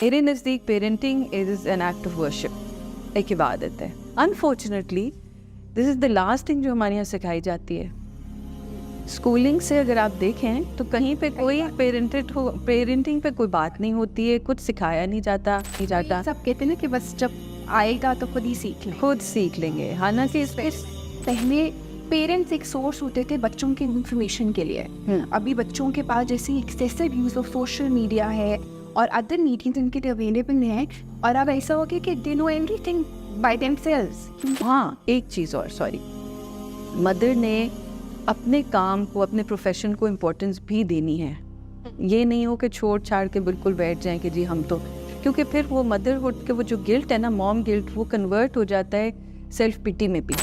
मेरे नज़दीक parenting is an act of worship, एक इबादत है। Unfortunately this is the last thing जो हमारे यहाँ सिखाई जाती है। स्कूलिंग से अगर आप देखें तो कहीं पे कोई पेरेंटिंग पे कोई बात नहीं होती है, कुछ सिखाया नहीं जाता। सब कहते हैं ना कि बस जब आएगा तो खुद ही सीख लेंगे। हालांकि पहले पेरेंट्स एक सोर्स होते थे बच्चों के इंफॉर्मेशन के लिए। अभी बच्चों के पास जैसे excessive use of social media है और अदर मीडियम्स उनके लिए अवेलेबल है, और अब ऐसा हो गया कि they know everything by themselves. हाँ, एक चीज़ और, सॉरी, मदर ने अपने काम को, अपने प्रोफेशन को इम्पोर्टेंस भी देनी है। ये नहीं हो कि छोड़ छाड़ के बिल्कुल बैठ जाएं कि जी हम तो, क्योंकि फिर वो मदरहुड के वो जो गिल्ट है ना, मॉम गिल्ट, वो कन्वर्ट हो जाता है सेल्फ पिटी में भी।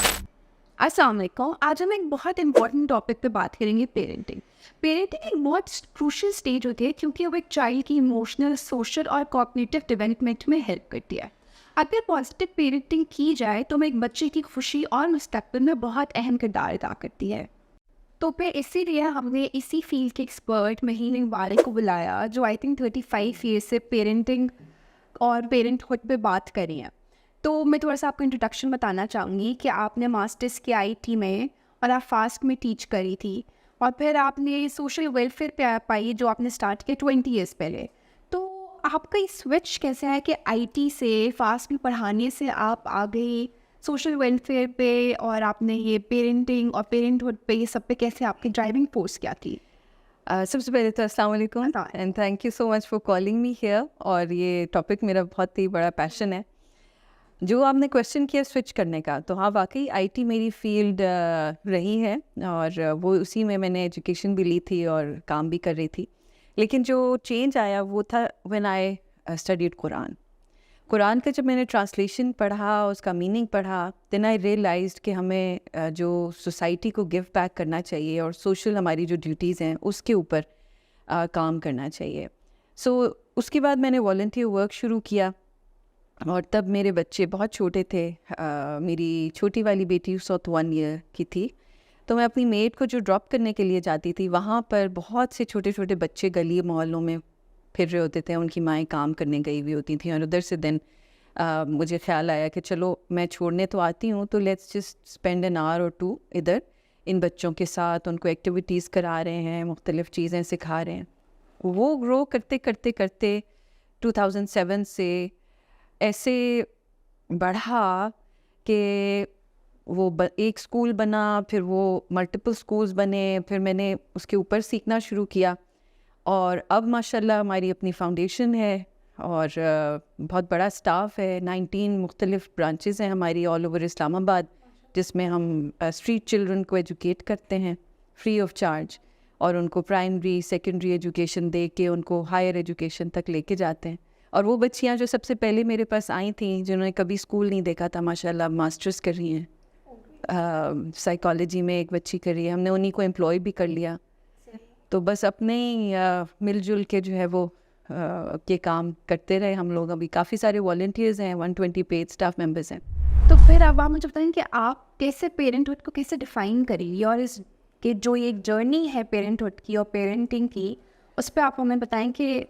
अस्सलाम वालेकुम। आज हम एक बहुत इंपॉर्टेंट टॉपिक पे बात करेंगे, पेरेंटिंग एक बहुत क्रूशियल स्टेज होती है क्योंकि वो एक चाइल्ड की इमोशनल, सोशल और कॉग्निटिव डेवलपमेंट में हेल्प करती है। अगर पॉजिटिव पेरेंटिंग की जाए तो वो एक बच्चे की खुशी और मुस्तकबिल में बहुत अहम किरदार अदा करती है। तो फिर इसीलिए हमने इसी फील्ड के एक्सपर्ट महीन इकबाल को बुलाया, जो आई थिंक 35 ईयर से पेरेंटिंग और पेरेंटहुड पे बात करी है। तो मैं थोड़ा सा आपको इंट्रोडक्शन बताना चाहूँगी कि आपने मास्टर्स की आईटी में और आप फास्ट में टीच करी थी, और फिर आपने सोशल वेलफेयर पे आप आई जो आपने स्टार्ट किया 20 ईयर्स पहले। तो आपका ये स्विच कैसे है कि आईटी से फास्ट में पढ़ाने से आप आ गए सोशल वेलफेयर पे, और आपने ये पेरेंटिंग और पेरेंटहुड पे, ये सब पे कैसे आपकी ड्राइविंग फोर्स क्या थी? सबसे पहले तो अस्सलाम वालेकुम and thank you so much for calling me here. और ये टॉपिक मेरा बहुत ही बड़ा पैशन है। जो आपने क्वेश्चन किया स्विच करने का, तो हाँ, वाकई आईटी मेरी फील्ड रही है, और वो उसी में मैंने एजुकेशन भी ली थी और काम भी कर रही थी। लेकिन जो चेंज आया वो था व्हेन आई स्टडीड कुरान का जब मैंने ट्रांसलेशन पढ़ा, उसका मीनिंग पढ़ा, देन आई रियलाइज्ड कि हमें जो सोसाइटी को गिव बैक करना चाहिए और सोशल हमारी जो ड्यूटीज़ हैं उसके ऊपर काम करना चाहिए। सो उसके बाद मैंने वॉलंटियर वर्क शुरू किया, और तब मेरे बच्चे बहुत छोटे थे। मेरी छोटी वाली बेटी उस वक्त 1 ईयर की थी। तो मैं अपनी मेड को जो ड्रॉप करने के लिए जाती थी, वहाँ पर बहुत से छोटे छोटे बच्चे गली मोहल्लों में फिर रहे होते थे, उनकी माएँ काम करने गई हुई होती थी। और उधर से दिन मुझे ख्याल आया कि चलो मैं छोड़ने तो आती हूँ, तो let's just spend an hour और 2 इधर इन बच्चों के साथ, उनको एक्टिविटीज़ करा रहे हैं, मुख्तलिफ़ चीज़ें सिखा रहे हैं। वो ग्रो करते करते करते 2007 से ऐसे बढ़ा कि वो एक स्कूल बना, फिर वो मल्टीपल स्कूल्स बने, फिर मैंने उसके ऊपर सीखना शुरू किया। और अब माशाल्लाह हमारी अपनी फाउंडेशन है और बहुत बड़ा स्टाफ है। 19 मुख्तलिफ ब्रांचेस हैं हमारी ऑल ओवर इस्लामाबाद, जिसमें हम स्ट्रीट चिल्ड्रन को एजुकेट करते हैं फ्री ऑफ चार्ज, और उनको प्राइमरी सेकेंडरी एजुकेशन दे के उनको हायर एजुकेशन तक लेके जाते हैं। और वो बच्चियाँ जो सबसे पहले मेरे पास आई थी, जिन्होंने कभी स्कूल नहीं देखा था, माशाल्लाह मास्टर्स कर रही हैं। साइकोलॉजी में एक बच्ची कर रही है, हमने उन्हीं को एम्प्लॉय भी कर लिया। तो बस अपने ही मिलजुल के जो है वो के काम करते रहे हम लोग। अभी काफ़ी सारे वॉलंटियर्स हैं, 120 पेड स्टाफ मेंबर्स हैं। तो फिर अब आप मुझे बताएं कि आप कैसे पेरेंटहुड को कैसे डिफ़ाइन करेंगी, और इस कि जो ये जर्नी है पेरेंटहुड की और पेरेंटिंग की, उस पर आप हमें बताएं कि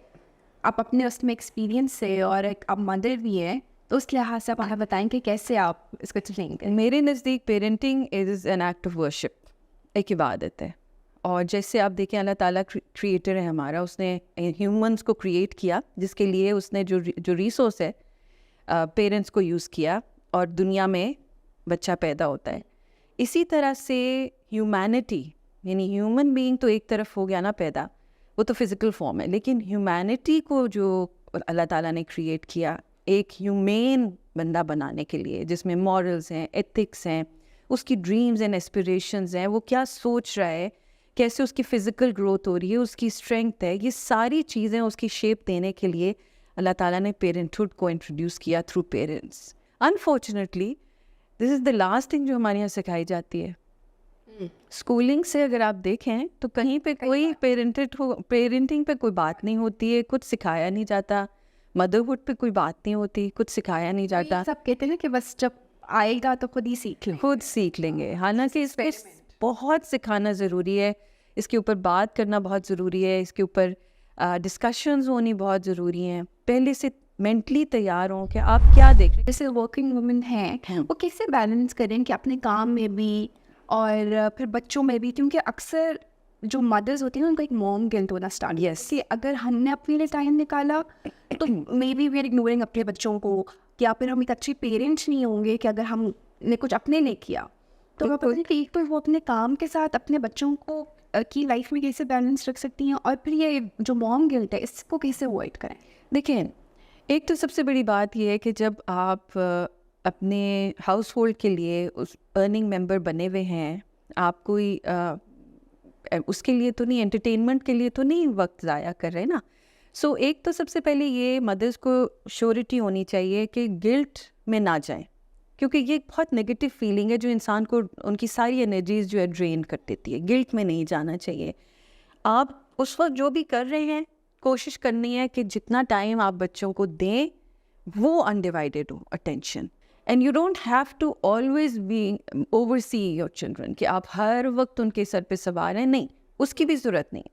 आप अपने उसमें एक्सपीरियंस से, और एक आप मदर भी हैं, तो उस लिहाज से आप हमें बताएं कि कैसे आप इसको एक्सप्लेन करें। मेरे नज़दीक parenting is an act of worship, एक इबादत है। और जैसे आप देखें, अल्लाह ताला क्रिएटर है हमारा, उसने ह्यूमंस को क्रिएट किया, जिसके लिए उसने जो रिसोर्स है पेरेंट्स को यूज़ किया, और दुनिया में बच्चा पैदा होता है। इसी तरह से ह्यूमैनिटी, यानी ह्यूमन बीइंग तो एक तरफ हो गया ना पैदा, वो तो फिज़िकल फॉर्म है, लेकिन ह्यूमैनिटी को जो अल्लाह ताला ने क्रिएट किया एक ह्यूमेन बंदा बनाने के लिए, जिसमें मॉरल्स हैं, एथिक्स हैं, उसकी ड्रीम्स एंड एस्पिरेशंस हैं, वो क्या सोच रहा है, कैसे उसकी फ़िज़िकल ग्रोथ हो रही है, उसकी स्ट्रेंथ है, ये सारी चीज़ें उसकी शेप देने के लिए अल्लाह ताला ने पेरेंटहुड को इंट्रोड्यूस किया through parents. Unfortunately this is the last thing जो हमारे यहाँ सिखाई जाती है। स्कूलिंग से अगर आप देखें तो कहीं पे कोई पेरेंटिंग पे कोई बात नहीं होती है, कुछ सिखाया नहीं जाता। मदरहुड पे कोई बात नहीं होती, कुछ सिखाया नहीं जाता। सब कहते हैं ना कि बस जब आएगा तो खुद ही सीख लेंगे। हालांकि इसको बहुत सिखाना ज़रूरी है, इसके ऊपर बात करना बहुत ज़रूरी है, इसके ऊपर डिस्कशंस होनी बहुत ज़रूरी हैं, पहले से मेंटली तैयार हों कि आप क्या देख रहे जैसे वर्किंग वुमेन हैं वो कैसे बैलेंस करें कि अपने काम में भी और फिर बच्चों में भी, क्योंकि अक्सर जो मदर्स होती हैं ना उनको एक मॉम गिल्ट होना स्टार्ट Yes. कि अगर हमने अपने लिए टाइम निकाला तो maybe we are ignoring अपने बच्चों को, या फिर हम एक अच्छे पेरेंट्स नहीं होंगे कि अगर हमने कुछ अपने लिए किया तो मैं पता नहीं कि एक तो वो अपने काम के साथ अपने बच्चों को की लाइफ में कैसे बैलेंस रख सकती हैं, और फिर ये जो मॉम गिल्ट है इसको कैसे अवॉइड करें। देखिए, एक तो सबसे बड़ी बात ये है कि जब आप अपने हाउस होल्ड के लिए उस अर्निंग मेंबर बने हुए हैं, आप कोई उसके लिए तो नहीं, एंटरटेनमेंट के लिए तो नहीं वक्त ज़ाया कर रहे ना। सो एक तो सबसे पहले ये मदर्स को श्योरिटी होनी चाहिए कि गिल्ट में ना जाएं, क्योंकि ये एक बहुत नेगेटिव फीलिंग है जो इंसान को उनकी सारी एनर्जीज जो है ड्रेन कर देती है। गिल्ट में नहीं जाना चाहिए। आप उस वक्त जो भी कर रहे हैं कोशिश करनी है कि जितना टाइम आप बच्चों को दें वो अनडिवाइडेड हो attention, and you don't have to always be oversee your children कि आप हर वक्त उनके सर पे सवार हैं, नहीं, उसकी भी ज़रूरत नहीं।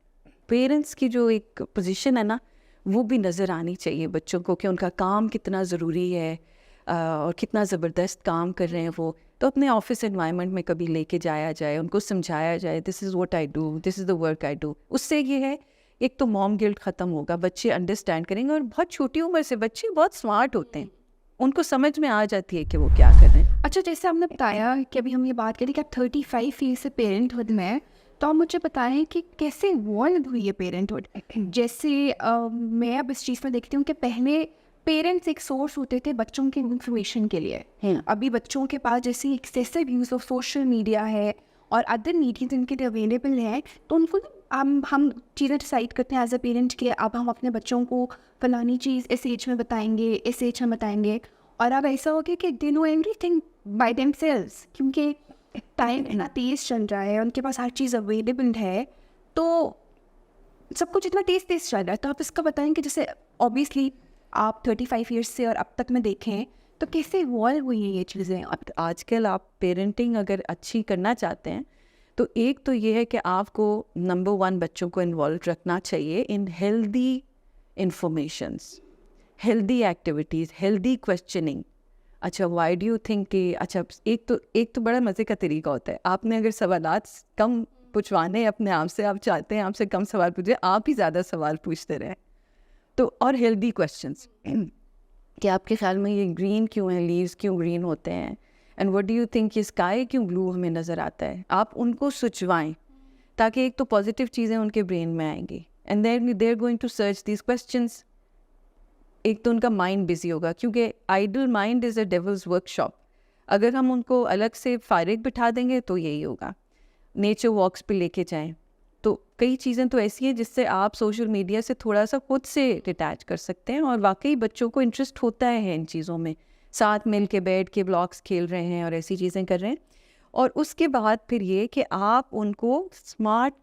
पेरेंट्स की जो एक पोजीशन है ना वो भी नज़र आनी चाहिए बच्चों को कि उनका काम कितना ज़रूरी है और कितना ज़बरदस्त काम कर रहे हैं वो। तो अपने ऑफिस एनवायरनमेंट में कभी लेके जाया जाए, उनको समझाया जाए this is what I do, this is the work I do. उससे ये है एक तो मॉम गिल्ट ख़त्म होगा, बच्चे अंडरस्टैंड करेंगे, और बहुत छोटी उम्र से बच्चे बहुत स्मार्ट होते हैं, उनको समझ में आ जाती है कि वो क्या कर रहे हैं। अच्छा, जैसे आपने बताया कि अभी हम ये बात करें कि आप 35 ईयर से पेरेंटहुड में हैं, तो आप मुझे बताएं कि कैसे इवॉल्व हुई है पेरेंटहुड। जैसे मैं अब इस चीज़ में देखती हूँ कि पहले पेरेंट्स एक सोर्स होते थे बच्चों के इंफॉर्मेशन के लिए। अभी बच्चों के पास जैसे excessive use of social media है और अदर मीडिया जिनके लिए अवेलेबल है, तो उनको हम चीज़ें डिसाइड करते हैं एज अ पेरेंट कि अब हम अपने बच्चों को फलानी चीज़ इस एज में बताएंगे, इस एज में बताएंगे, और अब ऐसा हो गया कि they know everything by themselves, क्योंकि टाइम इतना तेज़ चल रहा है, उनके पास हर चीज़ अवेलेबल है, तो सब कुछ इतना तेज़ तेज़ चल रहा है। तो आप इसका बताएं कि जैसे ऑब्वियसली आप 35 ईयर्स से और अब तक में देखें तो कैसे इवॉल्व हुई हैं ये चीज़ें। आजकल आप पेरेंटिंग अगर अच्छी करना चाहते हैं तो एक तो ये है कि आपको नंबर 1 बच्चों को इन्वॉल्व रखना चाहिए इन healthy informations, healthy activities, healthy questioning. अच्छा, वाई डू यू थिंक कि अच्छा, एक तो बड़ा मज़े का तरीका होता है, आपने अगर सवालात कम पूछवाने अपने आप से, आप चाहते हैं आपसे कम सवाल पूछे, आप ही ज़्यादा सवाल पूछते रहें। तो और हेल्दी क्वेश्चंस कि आपके ख्याल में ये ग्रीन क्यों है, लीव्स क्यों ग्रीन होते हैं, and what do you think ये स्काई क्यों ब्लू हमें नज़र आता है, आप उनको सोचवाएं ताकि एक तो पॉजिटिव चीज़ें उनके ब्रेन में आएंगी, and then they are going to search these questions. एक तो उनका माइंड बिजी होगा, क्योंकि idle mind is a devil's workshop. अगर हम उनको अलग से फारिग बिठा देंगे तो यही होगा। नेचर वॉक्स पे लेके जाएं, तो कई चीज़ें तो ऐसी हैं जिससे आप सोशल मीडिया से थोड़ा सा खुद से डिटैच कर सकते हैं, और वाकई बच्चों को इंटरेस्ट होता है इन चीज़ों में, साथ मिल के बैठ के ब्लॉग्स खेल रहे हैं और ऐसी चीज़ें कर रहे हैं। और उसके बाद फिर ये कि आप उनको स्मार्ट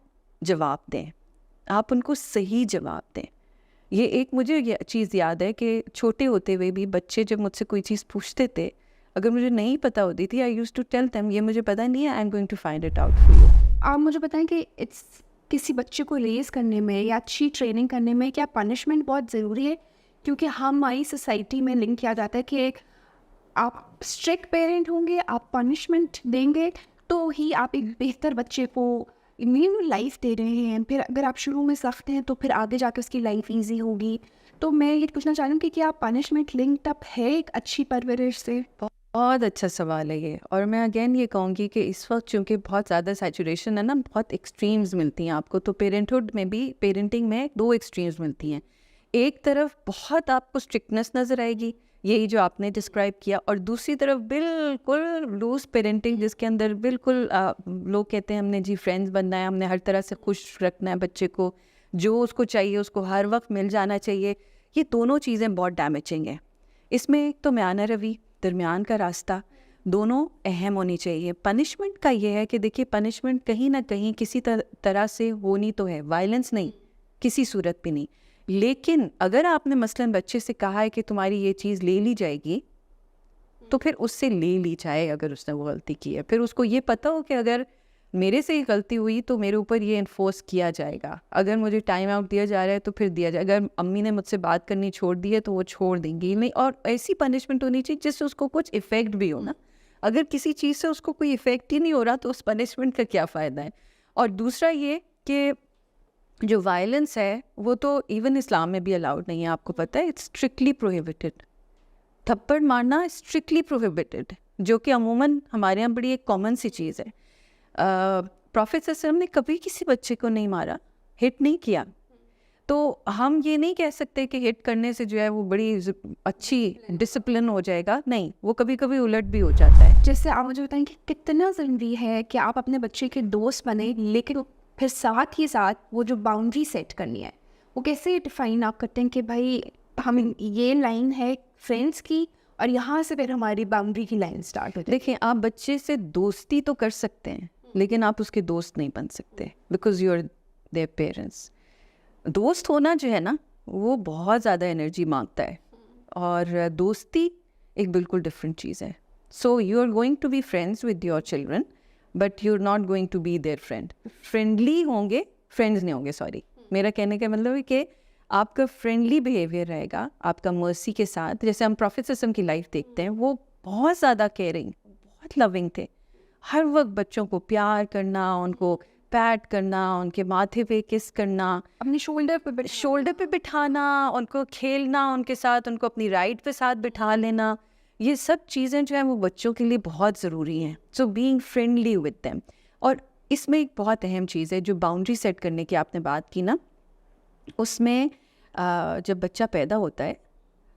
जवाब दें, आप उनको सही जवाब दें। ये एक मुझे ये चीज़ याद है कि छोटे होते हुए भी बच्चे जब मुझसे कोई चीज़ पूछते थे, अगर मुझे नहीं पता होती थी, I used to tell them ये मुझे पता नहीं है, I am going to find it out for you. आप मुझे बताएं कि इट्स किसी बच्चे को रेज करने में या अच्छी ट्रेनिंग करने में क्या पनिशमेंट बहुत ज़रूरी है, क्योंकि हमारी सोसाइटी में लिंक किया जाता है कि एक आप स्ट्रिक्ट पेरेंट होंगे, आप पनिशमेंट देंगे तो ही आप एक बेहतर बच्चे को न्यू लाइफ दे रहे हैं। फिर अगर आप शुरू में सख्त हैं तो फिर आगे जाकर उसकी लाइफ ईजी होगी। तो मैं ये पूछना चाह रही हूँ कि क्या पनिशमेंट लिंक्ड अप है एक अच्छी परवरिश से। बहुत अच्छा सवाल है ये, और मैं अगेन ये कहूँगी कि इस वक्त चूँकि बहुत ज़्यादा सैचुरेशन है ना, बहुत एक्सट्रीम्स मिलती हैं आपको, तो पेरेंटहुड में भी, पेरेंटिंग में 2 एक्सट्रीम्स मिलती हैं। एक तरफ बहुत आपको स्ट्रिक्टनेस नज़र आएगी, यही जो आपने डिस्क्राइब किया, और दूसरी तरफ बिल्कुल लूज पेरेंटिंग जिसके अंदर बिल्कुल लोग कहते हैं हमने जी फ्रेंड्स बनना है, हमने हर तरह से खुश रखना है बच्चे को, जो उसको चाहिए उसको हर वक्त मिल जाना चाहिए। ये दोनों चीज़ें बहुत डैमेजिंग हैं। इसमें एक तो म्याना रवि, दरमियान का रास्ता, दोनों अहम होनी चाहिए। पनिशमेंट का ये है कि देखिए, पनिशमेंट कहीं ना कहीं किसी तरह से होनी तो है, वायलेंस नहीं, किसी सूरत भी नहीं। लेकिन अगर आपने मसलन बच्चे से कहा है कि तुम्हारी ये चीज़ ले ली जाएगी, तो फिर उससे ले ली जाए। अगर उसने वो गलती की है, फिर उसको ये पता हो कि अगर मेरे से ही गलती हुई तो मेरे ऊपर ये इन्फोर्स किया जाएगा। अगर मुझे टाइम आउट दिया जा रहा है तो फिर दिया जाए। अगर अम्मी ने मुझसे बात करनी छोड़ दी है तो वो छोड़ देंगी नहीं, और ऐसी पनिशमेंट होनी चाहिए जिससे उसको कुछ इफ़ेक्ट भी हो ना। अगर किसी चीज़ से उसको कोई इफ़ेक्ट ही नहीं हो रहा तो उस पनिशमेंट का क्या फ़ायदा है। और दूसरा ये कि जो वायलेंस है वो तो इवन इस्लाम में भी अलाउड नहीं है, आपको पता है, इट्स स्ट्रिक्टली प्रोहिबिटेड। थप्पड़ मारना स्ट्रिक्टली प्रोहिबिटेड, जो कि अमूमन हमारे यहाँ बड़ी एक कॉमन सी चीज़ है। प्रॉफेट सल्लल्लाहु अलैहि वसल्लम ने कभी किसी बच्चे को नहीं मारा, हिट नहीं किया। तो हम ये नहीं कह सकते कि हिट करने से जो है वो बड़ी अच्छी डिसिप्लिन हो जाएगा, नहीं, वो कभी कभी उलट भी हो जाता है। जैसे आप मुझे बताएं कि कितना ज़रूरी है कि आप अपने बच्चे के दोस्त बने, लेकिन फिर साथ ही साथ वो जो बाउंड्री सेट करनी है वो कैसे डिफाइन आप करते हैं कि भाई हम ये लाइन है फ्रेंड्स की और यहाँ से फिर हमारी बाउंड्री की लाइन स्टार्ट हो जाए। देखिए, आप बच्चे से दोस्ती तो कर सकते हैं लेकिन आप उसके दोस्त नहीं बन सकते, because you are their parents. दोस्त होना जो है ना वो बहुत ज़्यादा एनर्जी मांगता है, और दोस्ती एक बिल्कुल डिफरेंट चीज़ है। So you are going to be friends with your children but you are not going to be their friend. Friendly होंगे, फ्रेंड्स नहीं होंगे, सॉरी। मेरा कहने का मतलब है कि आपका फ्रेंडली बिहेवियर रहेगा, आपका मर्सी के साथ। जैसे हम प्रॉफेट सल्लल्लाहु अलैहि वसल्लम की लाइफ देखते हैं, वो बहुत ज़्यादा केयरिंग, बहुत लविंग थे। हर वक्त बच्चों को प्यार करना, उनको पैट करना, उनके माथे पे किस करना, अपने शोल्डर पे बिठाना, उनको खेलना उनके साथ, उनको अपनी राइड पे साथ बिठा लेना, ये सब चीज़ें जो है वो बच्चों के लिए बहुत ज़रूरी हैं। So being friendly with them. और इसमें एक बहुत अहम चीज़ है जो बाउंड्री सेट करने की आपने बात की ना, उसमें जब बच्चा पैदा होता है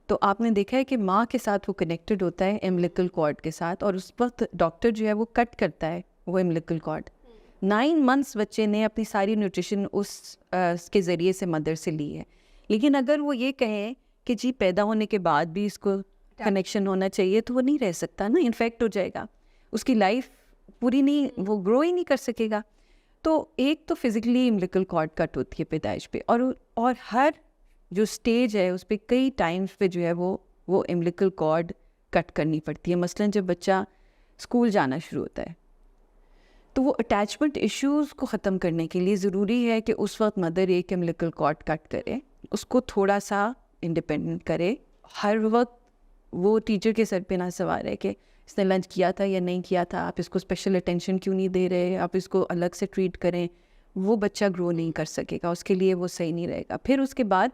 तो आपने देखा है कि माँ के साथ वो कनेक्टेड होता है एम्बिलिकल कॉर्ड के साथ, और उस वक्त डॉक्टर जो है वो कट करता है वो एम्बिलिकल कॉर्ड। 9 मंथ्स बच्चे ने अपनी सारी न्यूट्रिशन उसके ज़रिए से मदर से ली है। लेकिन अगर वो ये कहें कि जी पैदा होने के बाद भी इसको कनेक्शन होना चाहिए, तो वो नहीं रह सकता ना, इन्फेक्ट हो जाएगा, उसकी लाइफ पूरी नहीं, वो ग्रो ही नहीं कर सकेगा। तो एक तो फिज़िकली एम्बिलिकल कॉर्ड कट होती है पैदाइश पे, और हर जो स्टेज है उस पर कई टाइम्स पे जो है वो एम्बिलिकल कॉर्ड कट करनी पड़ती है। मसलन जब बच्चा स्कूल जाना शुरू होता है तो वो अटैचमेंट इश्यूज़ को ख़त्म करने के लिए ज़रूरी है कि उस वक्त मदर एक एम्बिलिकल कॉर्ड कट करे, उसको थोड़ा सा इंडिपेंडेंट करे। हर वक्त वो टीचर के सर पे ना सवार है कि इसने लंच किया था या नहीं किया था, आप इसको स्पेशल अटेंशन क्यों नहीं दे रहे, आप इसको अलग से ट्रीट करें। वो बच्चा ग्रो नहीं कर सकेगा, उसके लिए वो सही नहीं रहेगा। फिर उसके बाद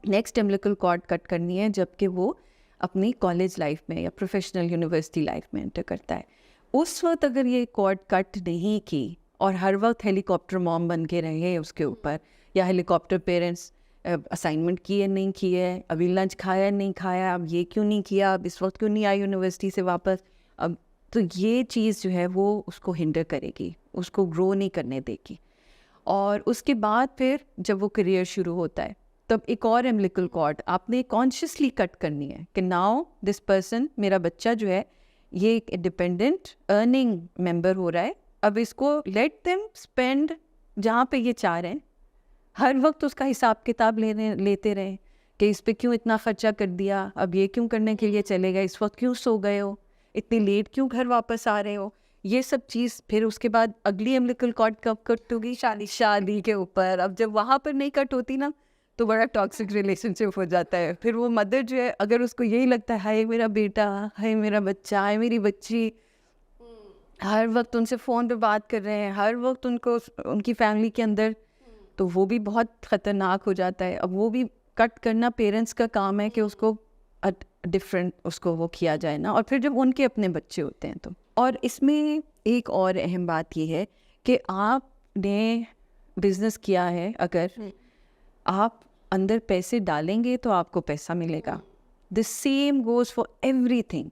नेक्स्ट एम्बिलिकल कॉर्ड कट करनी है जबकि वो अपनी कॉलेज लाइफ में या प्रोफेशनल यूनिवर्सिटी लाइफ में एंटर करता है। उस वक्त अगर ये कॉर्ड कट नहीं की और हर वक्त हेलीकॉप्टर मॉम बन के रहे उसके ऊपर, या हेलीकॉप्टर पेरेंट्स, असाइनमेंट किए नहीं किए, अभी लंच खाया नहीं खाया, अब ये क्यों नहीं किया, अब इस वक्त क्यों नहीं आई यूनिवर्सिटी से वापस, अब तो ये चीज़ जो है वो उसको हिंडर करेगी, उसको ग्रो नहीं करने देगी। और उसके बाद फिर जब वो करियर शुरू होता है तब एक और एम्बिलिकल कॉर्ड आपने कॉन्शियसली कट करनी है कि नाउ दिस पर्सन, मेरा बच्चा जो है ये एक इंडिपेंडेंट अर्निंग मेंबर हो रहा है, अब इसको लेट देम स्पेंड जहाँ पे ये चाह रहे हैं। हर वक्त उसका हिसाब किताब लेते रहें कि इस पे क्यों इतना खर्चा कर दिया, अब ये क्यों करने के लिए चले गए, इस वक्त क्यों सो गए हो, इतनी लेट क्यों घर वापस आ रहे हो, ये सब चीज़। फिर उसके बाद अगली एम्बिलिकल कॉर्ड कब कट होगी, शादी के ऊपर। अब जब वहाँ पर नहीं कट होती ना तो बड़ा टॉक्सिक रिलेशनशिप हो जाता है। फिर वो मदर जो है, अगर उसको यही लगता है हाय मेरा बेटा, हाय मेरा बच्चा, हाय मेरी बच्ची, हर वक्त उनसे फ़ोन पे बात कर रहे हैं, हर वक्त उनको उनकी फैमिली के अंदर, तो वो भी बहुत ख़तरनाक हो जाता है। अब वो भी कट करना पेरेंट्स का काम है कि उसको डिफरेंट उसको वो किया जाए ना। और फिर जब उनके अपने बच्चे होते हैं तो, और इसमें एक और अहम बात ये है कि आपने बिज़नेस किया है, अगर आप अंदर पैसे डालेंगे तो आपको पैसा मिलेगा। The same goes for everything.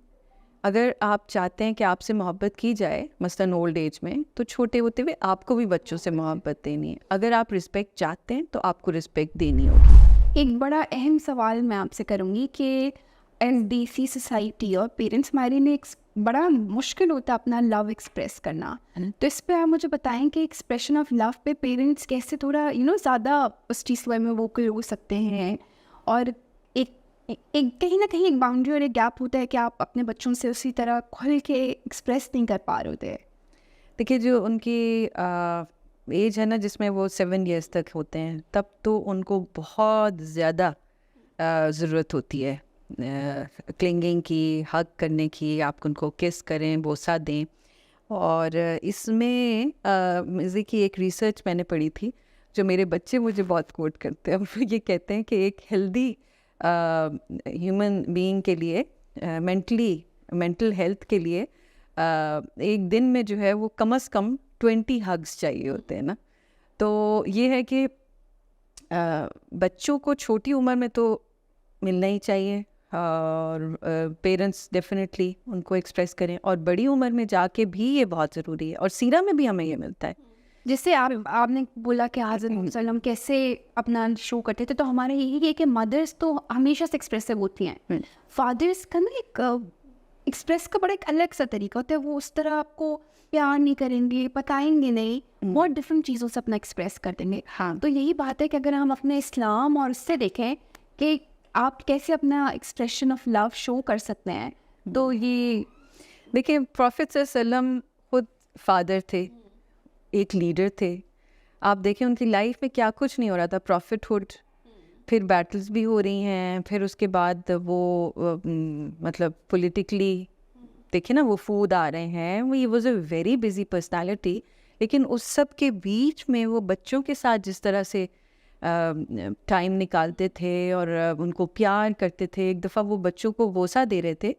अगर आप चाहते हैं कि आपसे मोहब्बत की जाए मसलन ओल्ड एज में, तो छोटे होते हुए आपको भी बच्चों से मोहब्बत देनी है। अगर आप रिस्पेक्ट चाहते हैं तो आपको रिस्पेक्ट देनी होगी। एक बड़ा अहम सवाल मैं आपसे करूँगी कि एसडीसी सोसाइटी और पेरेंट्स हमारे लिए एक बड़ा मुश्किल होता है अपना लव एक्सप्रेस करना, तो इस पे आप मुझे बताएं कि एक्सप्रेशन ऑफ लव पे पेरेंट्स कैसे थोड़ा ज़्यादा उस चीज़ में वोकल हो सकते हैं, और एक कहीं ना कहीं एक बाउंड्री और एक गैप होता है कि आप अपने बच्चों से उसी तरह खुल के एक्सप्रेस नहीं कर पा रहे होते। देखिए जो उनकी एज है ना जिसमें वो 7 years तक होते हैं, तब तो उनको बहुत ज़्यादा ज़रूरत होती है क्लिंगिंग की, हग करने की, आप उनको किस करें, बोसा दें। और इसमें मज़े की एक रिसर्च मैंने पढ़ी थी, जो मेरे बच्चे मुझे बहुत कोट करते हैं। वो ये कहते हैं कि एक हेल्दी ह्यूमन बीइंग के लिए, मेंटल हेल्थ के लिए, एक दिन में जो है वो कम से कम 20 हग्स चाहिए होते हैं ना। तो ये है कि बच्चों को छोटी उम्र में तो मिलना ही चाहिए, और पेरेंट्स डेफिनेटली उनको एक्सप्रेस करें, और बड़ी उम्र में जाके भी ये बहुत ज़रूरी है, और सीरा में भी हमें ये मिलता है। जैसे आपने बोला कि हज़रत सल्लम कैसे अपना शो करते थे, तो हमारा यही है कि मदर्स तो हमेशा से एक्सप्रेसिव होती हैं, फादर्स का ना एक एक्सप्रेस का बड़ा एक अलग सा तरीका होता है। वो उस तरह आपको प्यार नहीं करेंगे, बताएंगे नहीं, बहुत डिफरेंट चीज़ों से अपना एक्सप्रेस कर देंगे। हाँ, तो यही बात है कि अगर हम अपने इस्लाम और उससे देखें कि आप कैसे अपना एक्सप्रेशन ऑफ लव शो कर सकते हैं, तो ये देखिए प्रॉफिट सल्लम खुद फादर थे, एक लीडर थे। आप देखें उनकी लाइफ में क्या कुछ नहीं हो रहा था, प्रॉफिटहुड, फिर बैटल्स भी हो रही हैं, फिर उसके बाद वो मतलब पॉलिटिकली देखिए ना वो फूड आ रहे हैं, वो he was a very busy personality. लेकिन उस सब के बीच में वो बच्चों के साथ जिस तरह से टाइम निकालते थे और उनको प्यार करते थे। एक दफ़ा वो बच्चों को बोसा दे रहे थे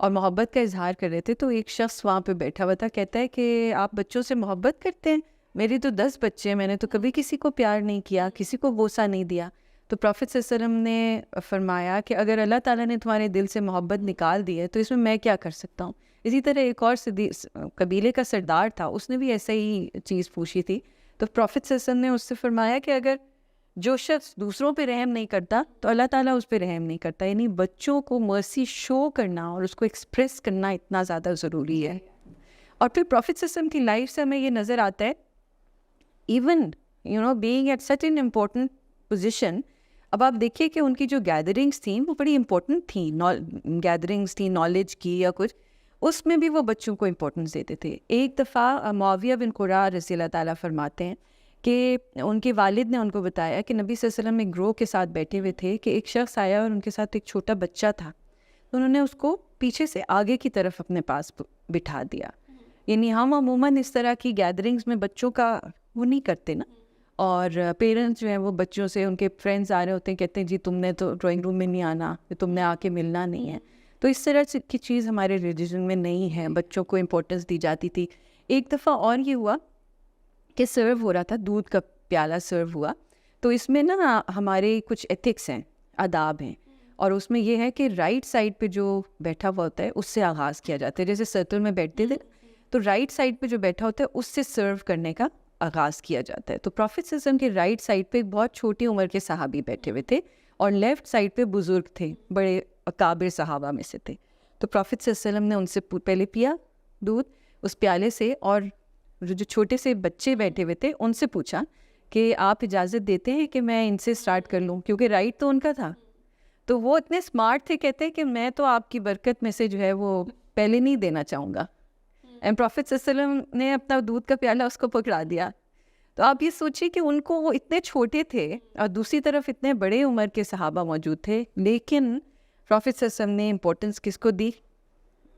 और मोहब्बत का इजहार कर रहे थे, तो एक शख्स वहाँ पे बैठा हुआ था, कहता है कि आप बच्चों से मोहब्बत करते हैं? मेरे तो 10 बच्चे हैं, मैंने तो कभी किसी को प्यार नहीं किया, किसी को बोसा नहीं दिया। तो प्रॉफिट सल्लल्लाहु अलैहि वसल्लम ने फरमाया कि अगर अल्लाह ताला ने तुम्हारे दिल से मोहब्बत निकाल दी है तो इसमें मैं क्या कर सकता हूँ। इसी तरह एक और कबीले का सरदार था, उसने भी ऐसा ही चीज़ पूछी थी। तो प्रॉफिट सल्लल्लाहु अलैहि वसल्लम ने उससे फरमाया कि अगर जो शख्स दूसरों पे रहम नहीं करता तो अल्लाह ताला उस पे रहम नहीं करता। यानी बच्चों को मर्सी शो करना और उसको एक्सप्रेस करना इतना ज़्यादा ज़रूरी है। और फिर प्रॉफिट सल्लल्लाहु अलैहि वसल्लम की लाइफ से हमें ये नज़र आता है, even being at such an important position. अब आप देखिए कि उनकी जो गैदरिंग्स थी वो बड़ी इंपॉर्टेंट थी, गैदरिंग्स थी नॉलेज की या कुछ, उसमें भी वो बच्चों को इम्पोर्टेंस देते थे। एक दफ़ा मुआविया बिन कुर्रा रज़ी अल्लाह ताला फरमाते हैं कि उनके वालिद ने उनको बताया कि नबी सल्लल्लाहु अलैहि वसल्लम एक ग्रोह के साथ बैठे हुए थे कि एक शख्स आया और उनके साथ एक छोटा बच्चा था, तो उन्होंने उसको पीछे से आगे की तरफ अपने पास बिठा दिया। यानी हम अमूमन इस तरह की गैदरिंग्स में बच्चों का वो नहीं करते ना, और पेरेंट्स जो हैं वो बच्चों से, उनके फ्रेंड्स आ रहे होते हैं, कहते हैं जी तुमने तो ड्राइंग रूम में नहीं आना, तुमने आके मिलना नहीं है। तो इस तरह की चीज़ हमारे रिलीजन में नहीं है, बच्चों को इम्पोर्टेंस दी जाती थी। एक दफ़ा और ये हुआ कि सर्व हो रहा था, दूध का प्याला सर्व हुआ, तो इसमें ना हमारे कुछ एथिक्स हैं, आदाब हैं, और उसमें यह है कि राइट साइड पे जो बैठा हुआ होता है उससे आगाज़ किया जाता है। जैसे सर्कल में बैठते थे तो राइट साइड पे जो बैठा होता है उससे सर्व करने का आगाज़ किया जाता है। तो प्रॉफिट सल्लल्लाहु अलैहि वसल्लम के राइट साइड पे एक बहुत छोटी उम्र के सहाबी बैठे हुए थे और लेफ़्ट साइड पे बुज़ुर्ग थे, बड़े अकाबिर सहाबा में से थे। तो प्रॉफिट सल्लल्लाहु अलैहि वसल्लम ने उनसे पहले पिया दूध उस प्याले से, और जो छोटे से बच्चे बैठे हुए थे उनसे पूछा कि आप इजाज़त देते हैं कि मैं इनसे स्टार्ट कर लूँ, क्योंकि राइट तो उनका था। तो वो इतने स्मार्ट थे, कहते हैं कि मैं तो आपकी बरकत में से जो है वो पहले नहीं देना चाहूँगा। एंड प्रॉफिट सल्लल्लाहु अलैहि वसल्लम ने अपना दूध का प्याला उसको पकड़ा दिया। तो आप ये सोचिए कि उनको, वो इतने छोटे थे और दूसरी तरफ इतने बड़े उम्र के सहाबा मौजूद थे, लेकिन प्रॉफिट सल्लल्लाहु अलैहि वसल्लम ने इम्पोर्टेंस किसको दी?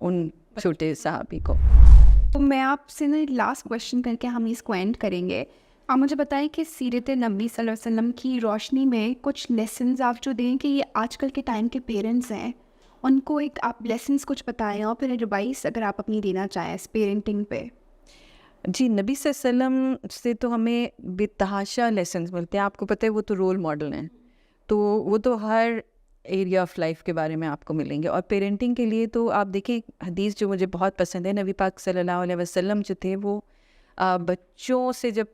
उन छोटे सहाबी को। तो मैं आपसे ना लास्ट क्वेश्चन करके हम इसको एंड करेंगे। आप मुझे बताएं कि सीरत नबी सल्लल्लाहु अलैहि वसल्लम की रोशनी में कुछ लेसन्स आप जो दें कि ये आजकल के टाइम के पेरेंट्स हैं, उनको एक आप लेसन्स कुछ बताएं, और फिर एडवाइस अगर आप अपनी देना चाहें इस पेरेंटिंग पे। जी, नबी सल्लल्लाहु अलैहि वसल्लम से तो हमें बेतहाशा लेसन्स मिलते हैं। आपको पता है वो तो रोल मॉडल हैं, तो वो तो हर एरिया ऑफ लाइफ के बारे में आपको मिलेंगे। और पेरेंटिंग के लिए तो आप देखिए, हदीस जो मुझे बहुत पसंद है, नबी पाक सल्लल्लाहु अलैहि वसल्लम जो थे वो बच्चों से, जब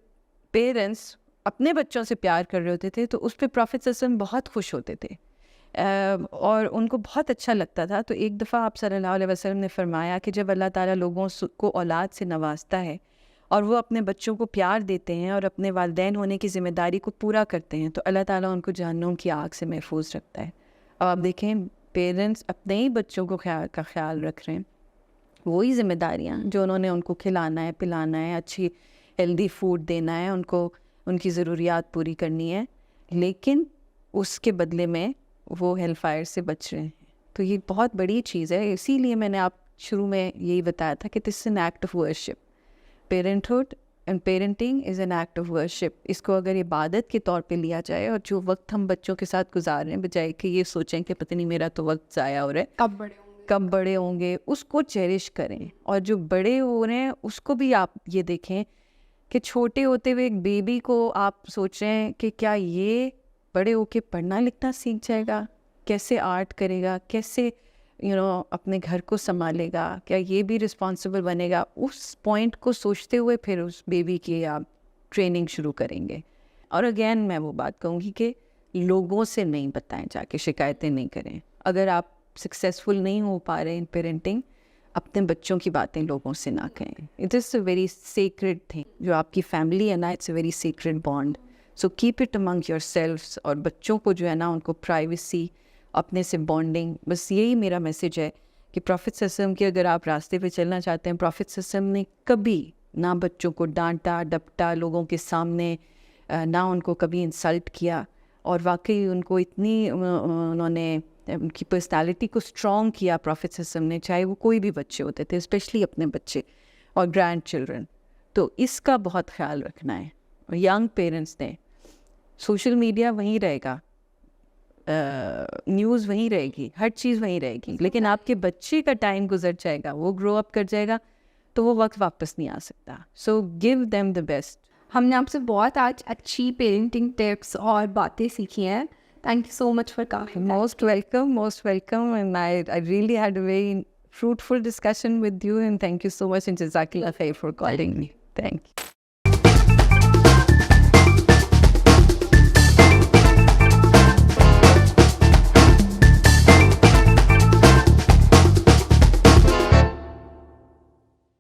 पेरेंट्स अपने बच्चों से प्यार कर रहे होते थे तो उस पर प्रॉफिट सल्लल्लाहु अलैहि वसल्लम बहुत खुश होते थे और उनको बहुत अच्छा लगता था। तो एक दफ़ा आप सल्लल्लाहु अलैहि वसल्लम ने फरमाया कि जब अल्लाह ताला लोगों को औलाद से नवाजता है और वो अपने बच्चों को प्यार देते हैं और अपने वालिदैन होने की ज़िम्मेदारी को पूरा करते हैं, तो अल्लाह ताला उनको जहन्नुम की आग से महफूज रखता है। अब आप देखें, पेरेंट्स अपने ही बच्चों को ख्याल रख रहे हैं, वही जिम्मेदारियाँ जो उन्होंने उनको खिलाना है, पिलाना है, अच्छी हेल्दी फूड देना है, उनको उनकी ज़रूरियात पूरी करनी है, लेकिन उसके बदले में वो हेल फायर से बच रहे हैं। तो ये बहुत बड़ी चीज़ है, इसीलिए मैंने आप शुरू में यही बताया था कि this is an act of worship. Parenthood and parenting is an act of worship. इसको अगर इबादत के तौर पे लिया जाए और जो वक्त हम बच्चों के साथ गुजार रहे हैं, बजाय कि ये सोचें कि पता नहीं मेरा तो वक्त ज़ाया हो रहा है, कब बड़े होंगे, उसको चेरिश करें। और जो बड़े हो रहे हैं उसको भी आप ये देखें कि छोटे होते हुए एक बेबी को आप सोच रहे हैं कि क्या ये बड़े होके पढ़ना लिखना सीख जाएगा, कैसे आर्ट करेगा, कैसे अपने घर को संभालेगा, क्या ये भी रिस्पॉन्सिबल बनेगा। उस पॉइंट को सोचते हुए फिर उस बेबी की आप ट्रेनिंग शुरू करेंगे। और अगेन मैं वो बात कहूँगी कि लोगों से नहीं बताएं, जाके शिकायतें नहीं करें। अगर आप सक्सेसफुल नहीं हो पा रहे इन पेरेंटिंग, अपने बच्चों की बातें लोगों से ना कहें। It is a very secret thing, जो आपकी फैमिली है ना, it's a very secret bond. So keep it among your selfs. और बच्चों को जो है ना, उनको प्राइवेसी, अपने से बॉन्डिंग, बस यही मेरा मैसेज है कि प्रॉफिट सिस्टम के अगर आप रास्ते पे चलना चाहते हैं, प्रॉफिट सिस्टम ने कभी ना बच्चों को डांटा डपटा लोगों के सामने, ना उनको कभी इंसल्ट किया। और वाकई उनको इतनी उन्होंने उनकी पर्सनालिटी को स्ट्रॉन्ग किया प्रॉफिट सिस्टम ने, चाहे वो कोई भी बच्चे होते थे, स्पेशली अपने बच्चे और ग्रैंड चिल्ड्रन। तो इसका बहुत ख्याल रखना है। और यंग पेरेंट्स ने, सोशल मीडिया वहीं रहेगा, न्यूज़ वहीं रहेगी, हर चीज़ वहीं रहेगी, लेकिन आपके बच्चे का टाइम गुजर जाएगा, वो ग्रो अप कर जाएगा, तो वो वक्त वापस नहीं आ सकता। So give them the best. हमने आपसे बहुत आज अच्छी पेरेंटिंग टिप्स और बातें सीखी हैं। Thank you so much for coming. Most welcome, and I really had a very fruitful discussion with you, and thank you so much, and Jazakallah khair for calling me. Thank you.